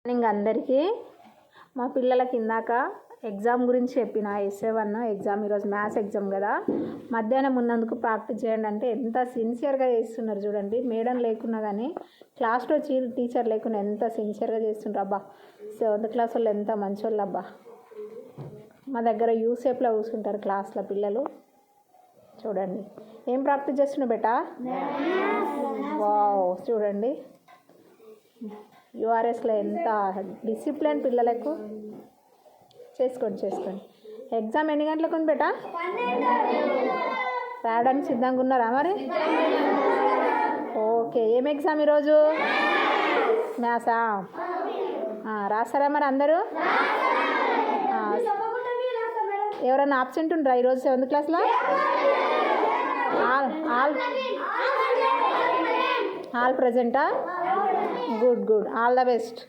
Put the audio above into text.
Morning అందరికీ. మా పిల్లలకి ఇందాక ఎగ్జామ్ గురించి చెప్పిన ఎస్ఏ1 ఎగ్జామ్. ఈరోజు మ్యాథ్స్ ఎగ్జామ్ కదా, మధ్యాహ్నం ఉన్నందుకు ప్రాక్టీస్ చేయండి అంటే ఎంత సిన్సియర్గా చేస్తున్నారు చూడండి. మేడం లేకున్నా కానీ క్లాస్లో టీచర్ లేకున్నా ఎంత సిన్సియర్గా చేస్తుండ్రు అబ్బా. 7th క్లాస్ వాళ్ళు ఎంత మంచోళ్ళు అబ్బా. మా దగ్గర యూసేఫ్లో కూర్చుంటారు క్లాస్లో పిల్లలు. చూడండి ఏం ప్రాక్టీస్ చేస్తున్నా బేటా. వావ్ చూడండి యూఆర్ఎస్లో ఎంత డిసిప్లిన్ పిల్లలకు. చేసుకోండి. ఎగ్జామ్ ఎన్ని గంటలకు ఉంది బేటా? రాయడానికి సిద్ధంగా ఉన్నారా మరి? ఓకే. ఏం ఎగ్జామ్ ఈరోజు? మ్యాథ్సా? రాస్తారా మరి అందరూ? ఎవరైనా ఆబ్సెంట్ ఉండరా ఈరోజు 7th క్లాస్లో? ఆల్ ప్రజెంటా? గుడ్. All the best.